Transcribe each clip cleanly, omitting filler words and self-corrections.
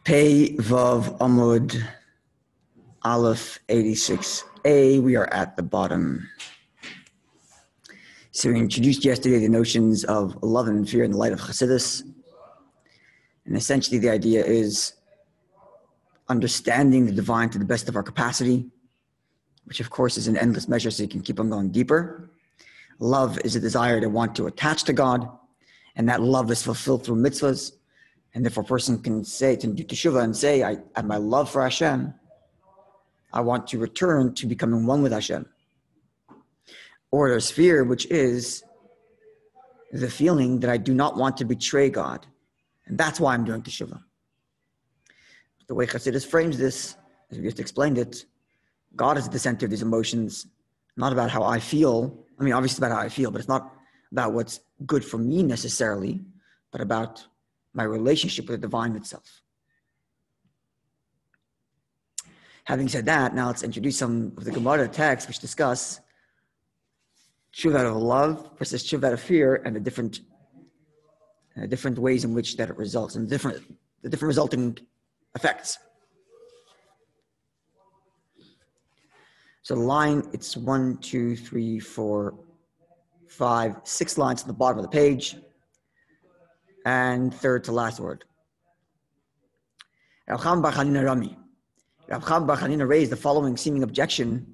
Pei Vav Amud Aleph 86a. We are at the bottom. So we introduced yesterday the notions of love and fear in the light of Chassidus. And essentially the idea is understanding the divine to the best of our capacity, which of course is an endless measure, so you can keep on going deeper. Love is a desire to want to attach to God, and that love is fulfilled through mitzvahs. And if a person can say, to do Teshuva and say, I have my love for Hashem, I want to return to becoming one with Hashem. Or there's fear, which is the feeling that I do not want to betray God. And that's why I'm doing Teshuva. The way Chassidus frames this, as we just explained it, God is at the center of these emotions, not about how I feel. I mean, obviously it's about how I feel, but it's not about what's good for me necessarily, but about my relationship with the divine itself. Having said that, now let's introduce some of the Gemara texts which discuss Teshuva out of love versus Teshuva out of fear, and the different ways in which that it results, and the different resulting effects. So the line, it's 1, 2, 3, 4, 5, 6 lines at the bottom of the page, and third to last word. Rav Chaim Bar Chanina raised the following seeming objection,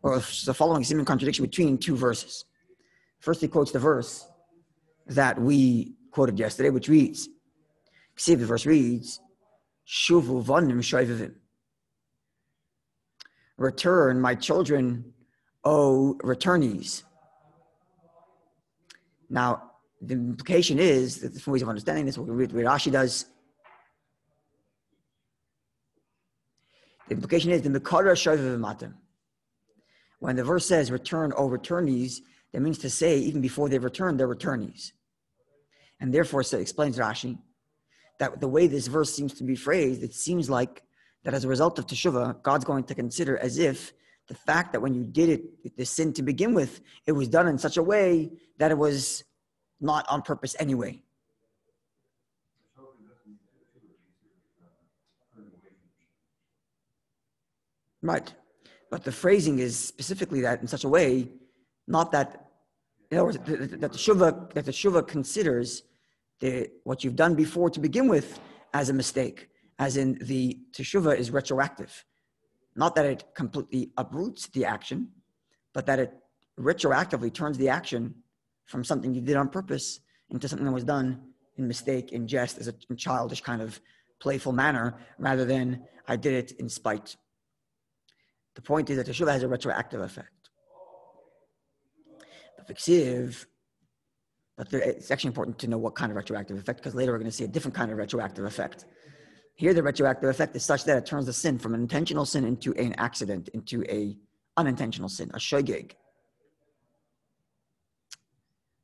or the following seeming contradiction between two verses. First, he quotes the verse that we quoted yesterday, which reads, see if the verse reads, Shuvu vanim shoivivim. Return, my children, O returnees. Now, the implication is, that different ways of understanding this, we'll read what Rashi does. The implication is, the Mekara shoivivim matem. When the verse says, return, O returnees, that means to say, even before they've returned, they're returnees. And therefore, so explains Rashi, that the way this verse seems to be phrased, it seems like that as a result of Teshuva, God's going to consider as if the fact that when you did it, the sin to begin with, it was done in such a way that it was not on purpose anyway. Right. But the phrasing is specifically that in such a way, not that, in other words, that the Teshuva considers what you've done before to begin with as a mistake, as in the Teshuva is retroactive. Not that it completely uproots the action, but that it retroactively turns the action from something you did on purpose into something that was done in mistake, in jest, as a childish kind of playful manner, rather than I did it in spite. The point is that Teshuva has a retroactive effect. But it's actually important to know what kind of retroactive effect, because later we're going to see a different kind of retroactive effect. Here, the retroactive effect is such that it turns the sin from an intentional sin into an accident, into an unintentional sin, a shogeg.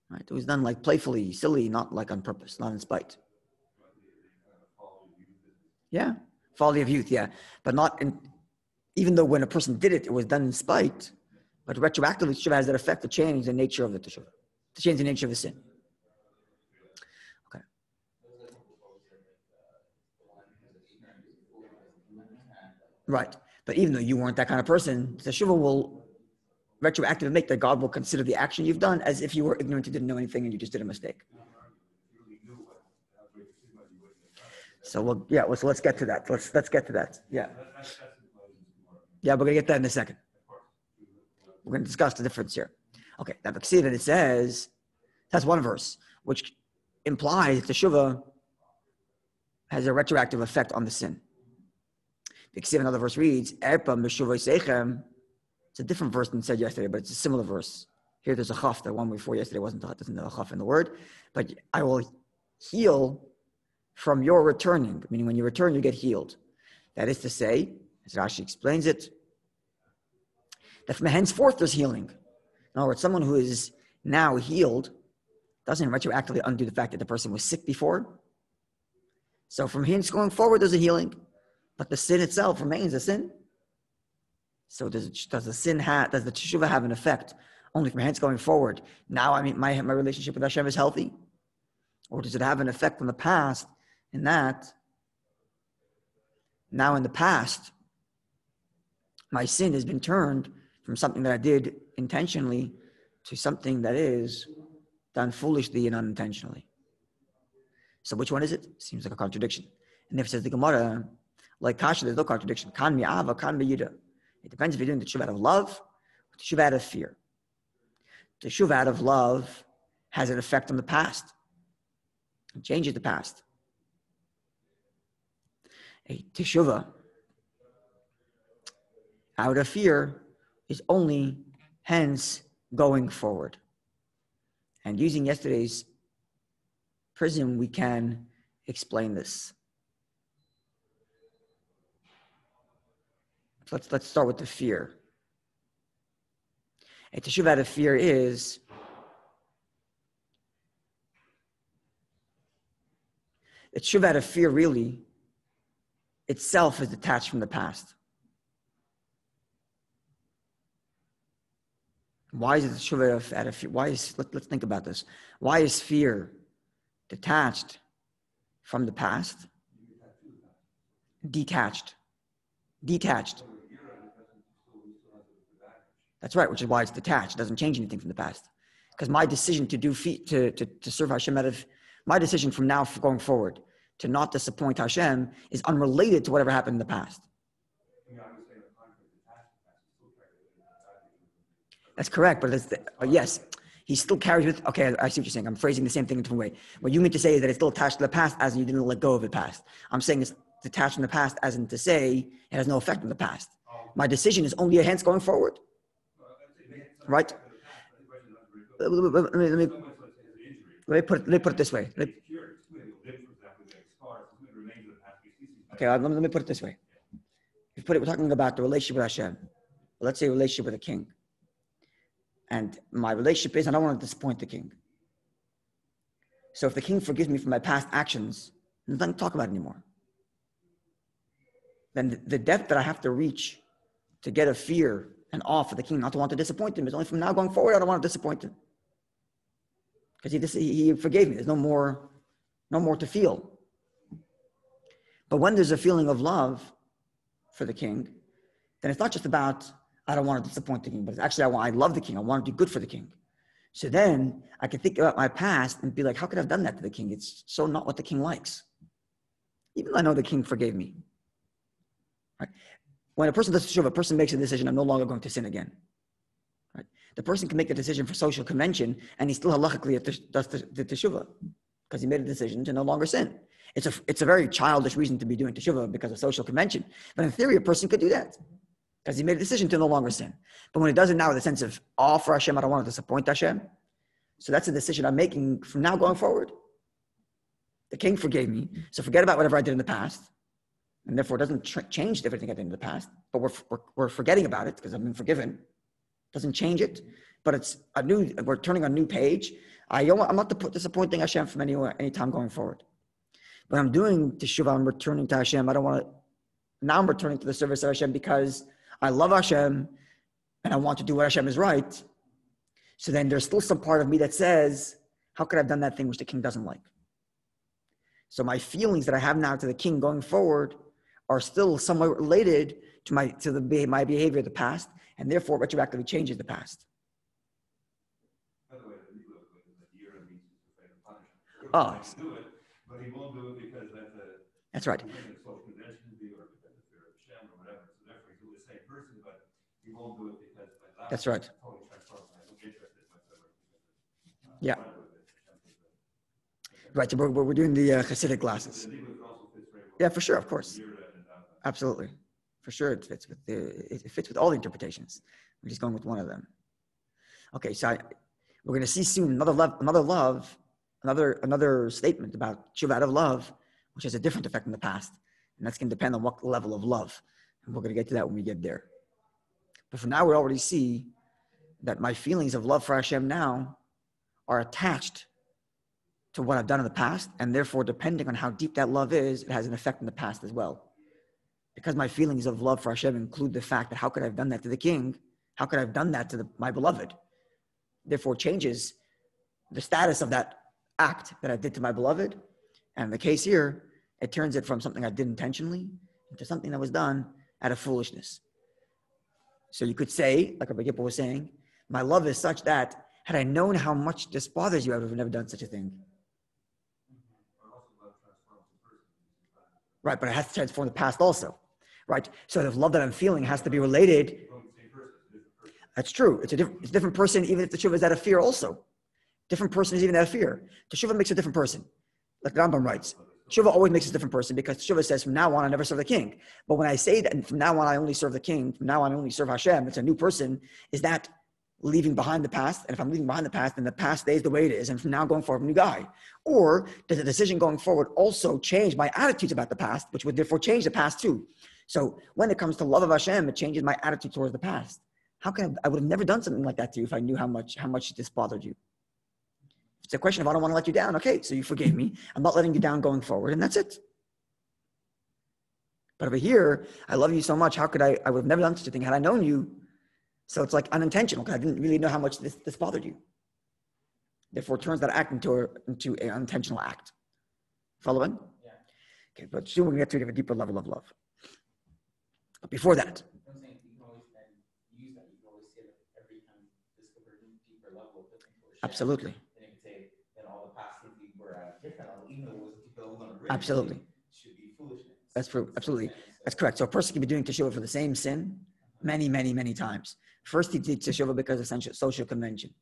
Right? It was done like playfully, silly, not like on purpose, not in spite. Yeah, folly of youth, yeah. But not in, even though when a person did it, it was done in spite, but retroactively, Teshuva has that effect to change the nature of the Teshuva, to change the nature of the sin. Okay. Right. But even though you weren't that kind of person, Teshuva will retroactively make that God will consider the action you've done as if you were ignorant, you didn't know anything, and you just did a mistake. So so let's get to that. Let's get to that. Yeah. Yeah, we're going to get that in a second. We're going to discuss the difference here. Okay, now the Ksiva, it says, that's one verse, which implies that Teshuva has a retroactive effect on the sin. The Ksiva, another verse reads, Erpa Meshuvah Seichem. It's a different verse than said yesterday, but it's a similar verse. Here there's a chaf, the one before yesterday doesn't have a chaf in the word, but I will heal from your returning, meaning when you return, you get healed. That is to say, as Rashi explains it, that from henceforth there's healing. In other words, someone who is now healed doesn't retroactively undo the fact that the person was sick before. So from hence going forward, there's a healing, but the sin itself remains a sin. So does the Teshuva have an effect only from hence going forward? Now, I mean, my relationship with Hashem is healthy, or does it have an effect from the past in that Now in the past, my sin has been turned from something that I did intentionally to something that is done foolishly and unintentionally. So which one is it? Seems like a contradiction. And if it says the Gemara, like Kasha, there's no contradiction. Kan mi'ava, kan mi'yida. It depends if you're doing the teshuva out of love or teshuva out of fear. Teshuva out of love has an effect on the past. It changes the past. A teshuva out of fear is only hence going forward. And using yesterday's prism, we can explain this. Let's start with the fear. A teshuva out of fear is the teshuva out of fear really itself is detached from the past. Why is it the teshuva out of fear? Let's think about this. Why is fear detached from the past? Detached. That's right, which is why it's detached. It doesn't change anything from the past. Because my decision to serve Hashem my decision from now going forward to not disappoint Hashem is unrelated to whatever happened in the past. That's correct, but yes, he still carries with, okay, I see what you're saying. I'm phrasing the same thing in a different way. What you mean to say is that it's still attached to the past as in you didn't let go of the past. I'm saying it's detached from the past as in to say it has no effect on the past. My decision is only a hence going forward. Right? Let me put it this way. Okay, let me put it this way. We're talking about the relationship with Hashem. Let's say a relationship with a king. And my relationship is, I don't want to disappoint the king. So if the king forgives me for my past actions, there's nothing to talk about anymore. Then the depth that I have to reach to get a fear and awe for the king, not to want to disappoint him, is only from now going forward, I don't want to disappoint him. Because he forgave me. There's no more to feel. But when there's a feeling of love for the king, then it's not just about, I don't want to disappoint the king, but it's actually, I love the king. I want to do good for the king. So then I can think about my past and be like, how could I have done that to the king? It's so not what the king likes. Even though I know the king forgave me. Right? When a person does teshuva, a person makes a decision, I'm no longer going to sin again. Right? The person can make the decision for social convention and he still halachically does the teshuva because he made a decision to no longer sin. It's a very childish reason to be doing teshuva because of social convention. But in theory, a person could do that because he made a decision to no longer sin. But when he does it now with a sense of awe for Hashem, I don't want to disappoint Hashem. So that's a decision I'm making from now going forward. The king forgave me, so forget about whatever I did in the past. And therefore, it doesn't change everything I did in the past. But we're forgetting about it because I've been forgiven. It doesn't change it. But it's we're turning a new page. I'm not disappointing Hashem from any time going forward. When I'm doing teshuva, I'm returning to Hashem. Now I'm returning to the service of Hashem because I love Hashem and I want to do what Hashem is right. So then there's still some part of me that says, how could I have done that thing which the king doesn't like? So my feelings that I have now to the king going forward are still somewhat related to my behavior of the past, and therefore retroactively changes the past. By the way, the year means he's afraid of punishment. Oh, Do it, but he won't do it because that's right. Social convention or because of fear of Hashem or whatever. So therefore, he's the same person, but he won't do it because that's right. Yeah. Right. So we're doing the Hasidic classes. Yeah, for sure, of course. Absolutely, for sure. It fits with all the interpretations. We're just going with one of them. Okay, so we're going to see soon another statement about teshuva out of love, which has a different effect in the past, and that's going to depend on what level of love, and we're going to get to that when we get there. But for now, we already see that my feelings of love for Hashem now are attached to what I've done in the past, and therefore, depending on how deep that love is, it has an effect in the past as well. Because my feelings of love for Hashem include the fact that how could I have done that to the king? How could I have done that to my beloved? Therefore, changes the status of that act that I did to my beloved. And in the case here, it turns it from something I did intentionally into something that was done out of foolishness. So you could say, like Rabbi was saying, my love is such that had I known how much this bothers you, I would have never done such a thing. Right, but it has to transform the past also. Right? So the love that I'm feeling has to be related. That's true. It's a different person, even if the teshuva is out of fear also. Different person is even out of fear. Teshuva makes a different person. Like the Rambam writes, teshuva always makes a different person because teshuva says, from now on, I never serve the king. But when I say that, and from now on, I only serve the king, from now on, I only serve Hashem, it's a new person, is that leaving behind the past? And if I'm leaving behind the past, then the past stays the way it is, and from now going forward, I'm a new guy. Or does the decision going forward also change my attitudes about the past, which would therefore change the past too? So when it comes to love of Hashem, it changes my attitude towards the past. How can I would have never done something like that to you if I knew how much this bothered you. It's a question of I don't want to let you down. Okay, so you forgave me. I'm not letting you down going forward, and that's it. But over here, I love you so much. How could I would have never done such a thing had I known you. So it's like unintentional because I didn't really know how much this bothered you. Therefore, it turns that act into an unintentional act. Following? Yeah. Okay, but soon we're going to get to a deeper level of love. But before that, I'm saying you can always then use that. You can always say that every time discover a deeper level of different. Absolutely. Then you can say then all the past things we were at different level, even though it was a deeper level on absolutely should be foolishness. That's true. Absolutely. That's correct. So a person can be doing teshuva for the same sin many, many, many times. First, he did teshuva because of social convention.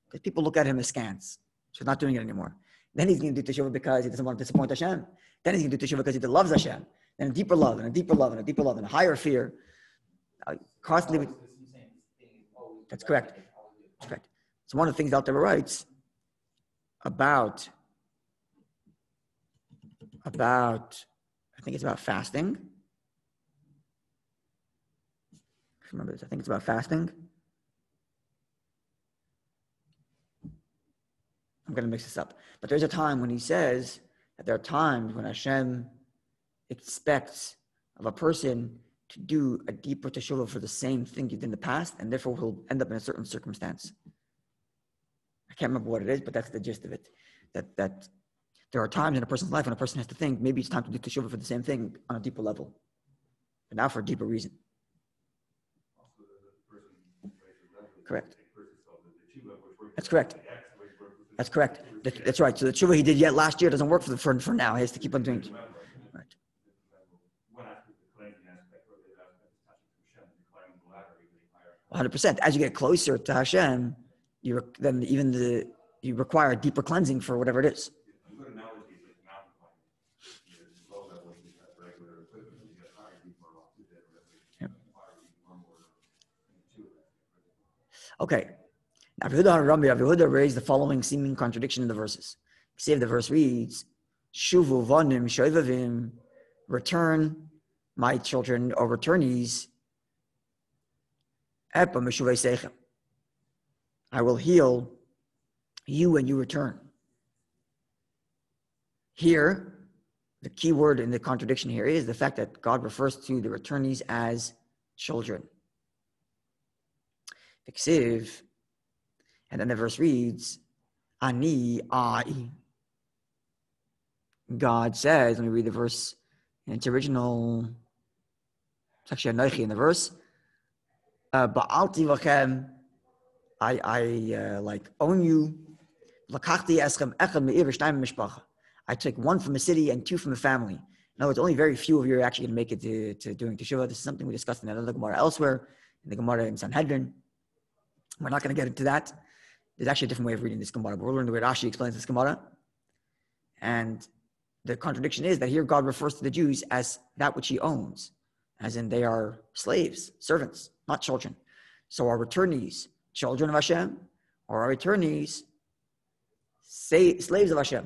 Because people look at him as scants. So he's not doing it anymore. Then he's going to do teshuva because he doesn't want to disappoint Hashem. Then he's going to do teshuva because he loves Hashem. Then a deeper love, and a deeper love, and a deeper love, and a higher fear. Constantly. That's correct. That's correct. So one of the things Alter writes about, I think it's about fasting. Remember this, I think it's about fasting. I'm going to mix this up. But there's a time when he says that there are times when Hashem expects of a person to do a deeper teshuva for the same thing he did in the past, and therefore he'll end up in a certain circumstance. I can't remember what it is, but that's the gist of it. That there are times in a person's life when a person has to think, maybe it's time to do teshuva for the same thing on a deeper level, but now for a deeper reason. Correct. That's correct. That's correct. That's right. So the teshuva he did yet last year doesn't work for now. He has to keep on doing it. Right. 100%. As you get closer to Hashem, you require a deeper cleansing for whatever it is. Okay. Now, Rabbi Yehuda raised the following seeming contradiction in the verses. See, the verse reads, Shuvu vanim shoivavim, return, my children, or returnees, epa meshuvei seichem. I will heal you when you return. Here, the key word in the contradiction here is the fact that God refers to the returnees as children. Eksiv, and then the verse reads, Ani, I. God says, let me read the verse in its original, it's actually Anochi in the verse, Ba'alti v'chem, I own you, Lakachti eschem echad me'ir v'shnayim mishpacha. I took one from a city and two from a family. In other words, only very few of you are actually going to make it to doing Teshuva. This is something we discussed in another Gemara elsewhere, in the Gemara in Sanhedrin. We're not going to get into that. There's actually a different way of reading this Gemara, but we'll learn the way Rashi explains this Gemara. And the contradiction is that here God refers to the Jews as that which he owns, as in they are slaves, servants, not children. So our returnees, children of Hashem, or our returnees, slaves of Hashem.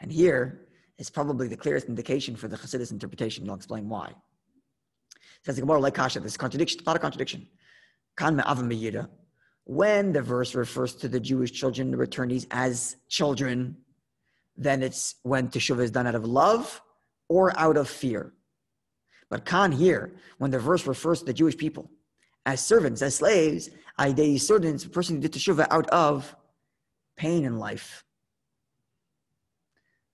And here is probably the clearest indication for the Chassidus interpretation. I'll explain why. Says the Gemara like Kasha, this contradiction, not a contradiction. When the verse refers to the Jewish children, the returnees, as children, then it's when Teshuva is done out of love or out of fear. But Khan here, when the verse refers to the Jewish people as servants, as slaves, Aidei servants, a person who did Teshuva out of pain in life.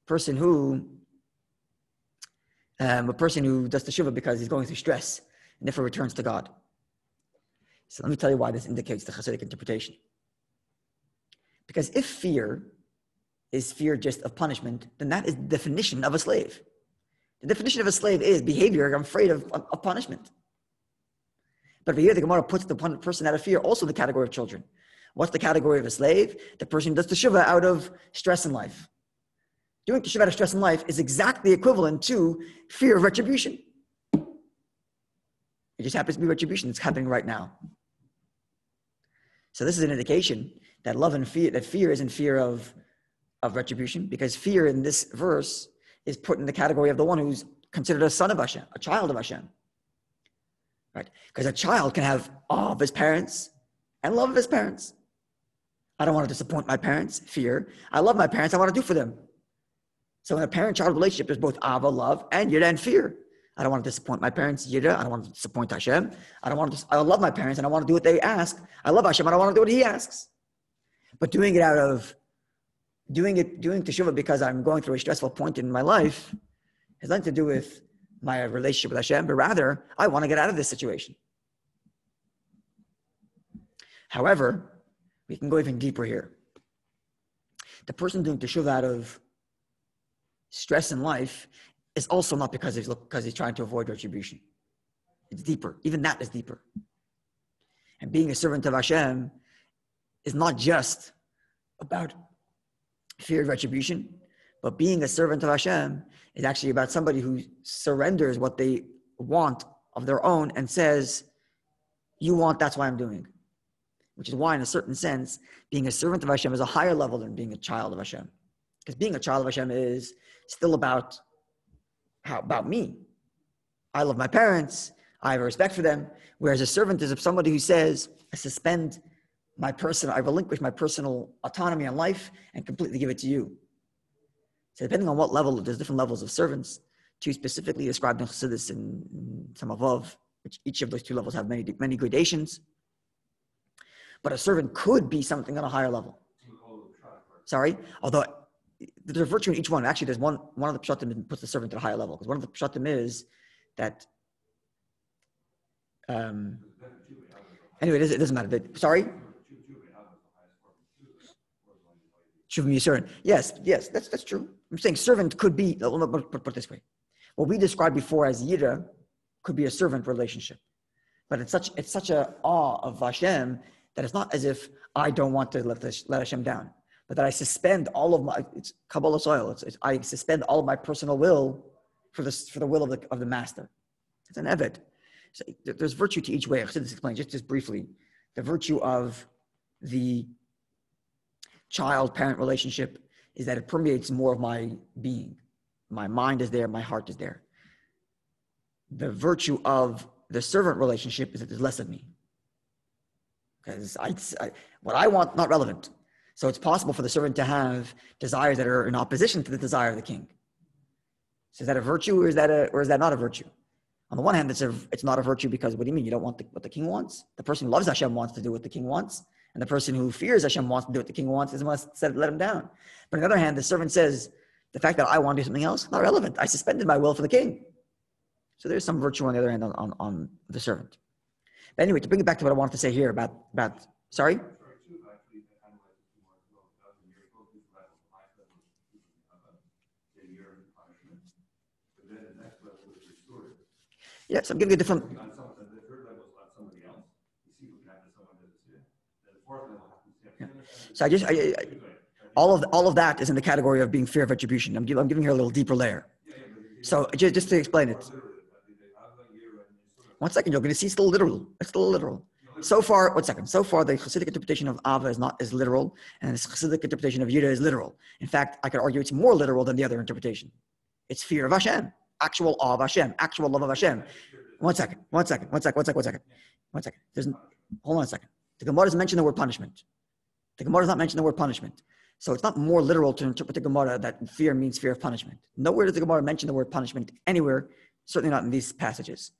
Person who A person who does teshuva because he's going through stress and therefore returns to God. So let me tell you why this indicates the Hasidic interpretation. Because if fear is fear just of punishment, then that is the definition of a slave. The definition of a slave is behavior, I'm afraid of punishment. But here the Gemara puts the person out of fear also in the category of children. What's the category of a slave? The person who does teshuva out of stress in life. Doing teshuva out of stress in life is exactly equivalent to fear of retribution. It just happens to be retribution that's happening right now. So this is an indication that love and fear, that fear isn't fear of retribution, because fear in this verse is put in the category of the one who's considered a son of Hashem, a child of Hashem. Right? Because a child can have awe of his parents and love of his parents. I don't want to disappoint my parents, fear. I love my parents, I want to do for them. So in a parent-child relationship, there's both ava, love, and yira, and fear. I don't want to disappoint my parents, yira. I don't want to disappoint Hashem. I love my parents and I want to do what they ask. I love Hashem and I want to do what he asks. But doing teshuva because I'm going through a stressful point in my life has nothing to do with my relationship with Hashem, but rather I want to get out of this situation. However, we can go even deeper here. The person doing teshuva out of stress in life is also not because he's trying to avoid retribution. It's deeper. Even that is deeper. And being a servant of Hashem is not just about fear of retribution, but being a servant of Hashem is actually about somebody who surrenders what they want of their own and says, you want, that's why I'm doing. Which is why, in a certain sense, being a servant of Hashem is a higher level than being a child of Hashem. Because being a child of Hashem is still about me. I love my parents. I have a respect for them. Whereas a servant is somebody who says, I relinquish my personal autonomy in life and completely give it to you. So depending on what level, there's different levels of servants. Two specifically described in Chassidus and some above, which each of those two levels have many gradations. But a servant could be something on a higher level. Sorry? Although there's a virtue in each one. Actually, there's one of the pshatim puts the servant at a higher level. Because one of the pshatim is that, anyway, it doesn't matter. Sorry? Yes, that's true. I'm saying servant could be, put it this way. What we described before as yira could be a servant relationship. But it's such a awe of Hashem that it's not as if I don't want to let Hashem down, but that I suspend all of it's Kabbalah soil. I suspend all of my personal will for the will of the master. It's an eved. So there's virtue to each way. I'll explain just briefly. The virtue of the child-parent relationship is that it permeates more of my being. My mind is there, my heart is there. The virtue of the servant relationship is that there's less of me. Because what I want, not relevant. So it's possible for the servant to have desires that are in opposition to the desire of the king. So is that a virtue or is that not a virtue? On the one hand, it's not a virtue because what do you mean? You don't want what the king wants? The person who loves Hashem wants to do what the king wants. And the person who fears Hashem wants to do what the king wants is must let him down. But on the other hand, the servant says, the fact that I want to do something else, not relevant. I suspended my will for the king. So there's some virtue on the other hand on the servant. But anyway, to bring it back to what I wanted to say here about sorry? Yes, I'm giving you a different. So all of that is in the category of being fear of retribution. I'm giving her a little deeper layer. So just to explain it. 1 second, you're going to see it's still literal. It's still literal. So far, 1 second. So far, the Hasidic interpretation of Ava is literal, and the Hasidic interpretation of Yira is literal. In fact, I could argue it's more literal than the other interpretation. It's fear of Hashem, actual awe of Hashem, actual love of Hashem. 1 second. Hold on a second. The Gemara doesn't mention the word punishment. The Gemara does not mention the word punishment. So it's not more literal to interpret the Gemara that fear means fear of punishment. Nowhere does the Gemara mention the word punishment anywhere, certainly not in these passages.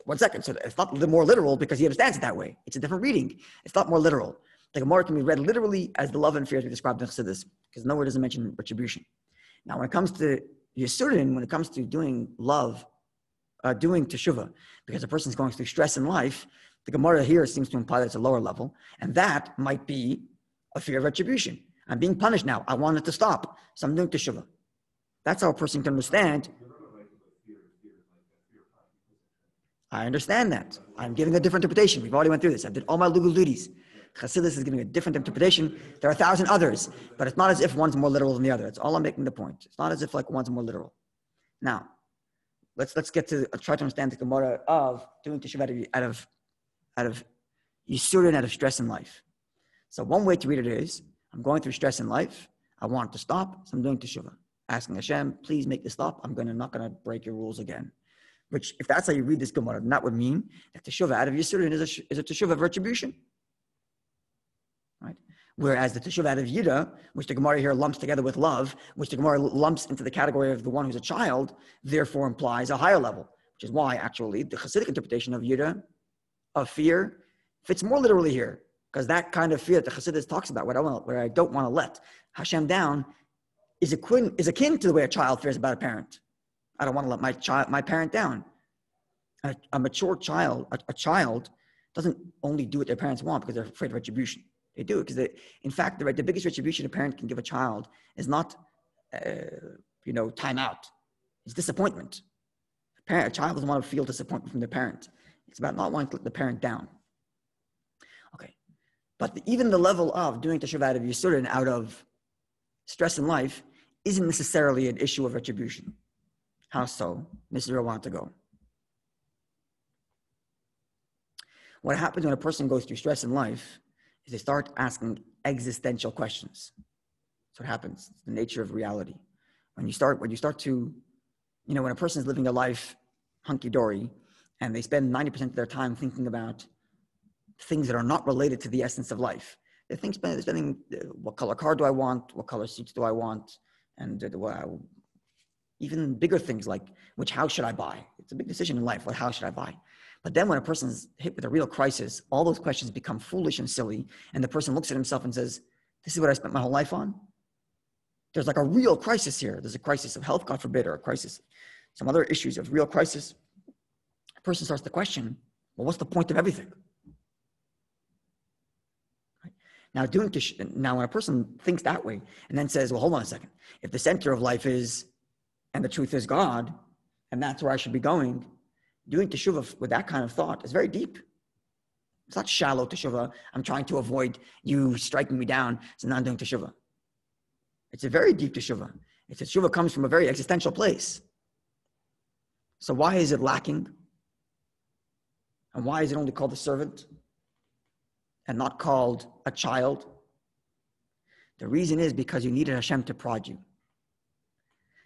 1 second. So it's not more literal because he understands it that way. It's a different reading. It's not more literal. The Gemara can be read literally as the love and fears we described in Chassidus, because nowhere does it mention retribution. Now, when it comes to Yisurin, when it comes to doing love, doing Teshuva, because a person's going through stress in life, the Gemara here seems to imply that it's a lower level, and that might be a fear of retribution. I'm being punished now. I want it to stop, so I'm doing Teshuva. That's how a person can understand. I understand that. I'm giving a different interpretation. We've already went through this. I did all my legal duties. Chassidus is giving a different interpretation. There are 1,000 others, but it's not as if one's more literal than the other. That's all I'm making the point. It's not as if like one's more literal. Now, let's get to try to understand the Gemara of doing Teshuva out of Yisurin, out of stress in life. So one way to read it is, I'm going through stress in life. I want it to stop, so I'm doing Teshuva. Asking Hashem, please make this stop. I'm not going to break your rules again. Which, if that's how you read this Gemara, then that would mean that Teshuva out of Yisurin is a Teshuva of retribution. Right? Whereas the Teshuva out of Yida, which the Gemara here lumps together with love, which the Gemara lumps into the category of the one who's a child, therefore implies a higher level. Which is why, actually, the Chassidic interpretation of Yida, of fear, fits more literally here. Because that kind of fear that the Chassidus talks about, where I don't want to let Hashem down, is akin to the way a child fears about a parent. I don't want to let my parent down. A mature child, a child doesn't only do what their parents want because they're afraid of retribution. They do it because, in fact, the biggest retribution a parent can give a child is not, time out. It's disappointment. A child doesn't want to feel disappointment from their parent. It's about not wanting to let the parent down. Okay. But even the level of doing Teshuva out of Yisurin, out of stress in life, isn't necessarily an issue of retribution. How so? This is where I want to go. What happens when a person goes through stress in life is they start asking existential questions. That's what happens. It's the nature of reality. When you start to, when a person is living a life hunky-dory and they spend 90% of their time thinking about things that are not related to the essence of life. They're spending what color car do I want? What color suits do I want? And even bigger things like, which house should I buy? It's a big decision in life. What house should I buy? But then when a person's hit with a real crisis, all those questions become foolish and silly. And the person looks at himself and says, this is what I spent my whole life on? There's like a real crisis here. There's a crisis of health, God forbid, or a crisis, some other issues of real crisis. A person starts to question, well, what's the point of everything? Now, when a person thinks that way and then says, well, hold on a second. If the center of life is, and the truth is God, and that's where I should be going, doing Teshuva with that kind of thought is very deep. It's not shallow Teshuva. I'm trying to avoid you striking me down, so now I'm doing Teshuva. It's a very deep Teshuva. Teshuva comes from a very existential place. So why is it lacking? And why is it only called the servant and not called a child? The reason is because you needed Hashem to prod you.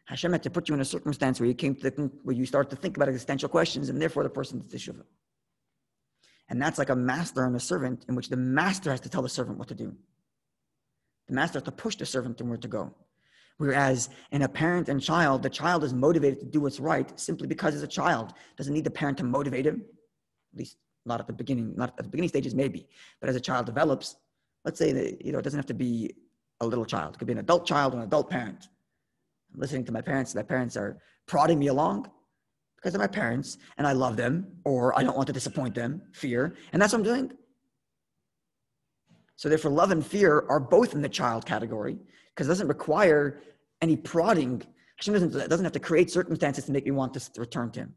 Hashem had to put you in a circumstance where you start to think about existential questions, and therefore the person did Teshuva. And that's like a master and a servant, in which the master has to tell the servant what to do. The master has to push the servant to where to go. Whereas in a parent and child, the child is motivated to do what's right simply because he's a child. Doesn't need the parent to motivate him, at least not at the beginning stages maybe. But as a child develops, let's say that, it doesn't have to be a little child. It could be an adult child or an adult parent. I'm listening to my parents are prodding me along because they're my parents and I love them, or I don't want to disappoint them, fear, and that's what I'm doing. So therefore, love and fear are both in the child category because it doesn't require any prodding. Hashem doesn't have to create circumstances to make me want to return to him.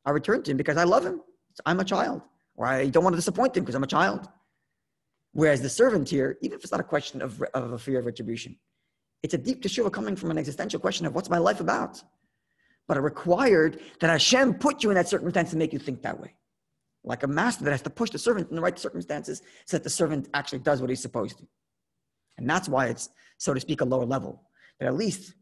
I return to him because I love him. I'm a child. Or I don't want to disappoint him because I'm a child. Whereas the servant here, even if it's not a question of a fear of retribution, it's a deep teshuva coming from an existential question of what's my life about. But it required that Hashem put you in that circumstance to make you think that way. Like a master that has to push the servant in the right circumstances so that the servant actually does what he's supposed to. And that's why it's, so to speak, a lower level. But at least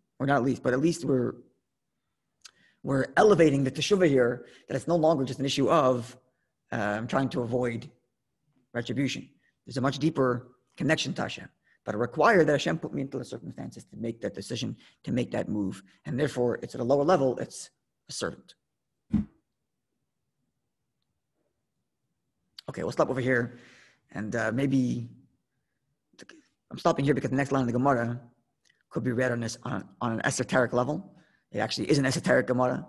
we're elevating the teshuva here, that it's no longer just an issue of trying to avoid retribution. There's a much deeper connection to Hashem. But it required that Hashem put me into the circumstances to make that decision, to make that move. And therefore, it's at a lower level, it's a servant. Okay, we'll stop over here. And maybe, I'm stopping here because the next line of the Gemara could be read on an esoteric level. It actually is an esoteric Gemara.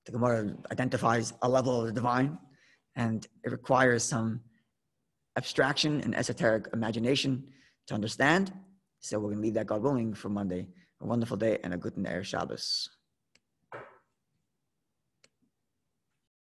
The Gemara identifies a level of the divine, and it requires some abstraction and esoteric imagination to understand. So we're going to leave that, God willing, for Monday. A wonderful day and a good Ner Shabbos.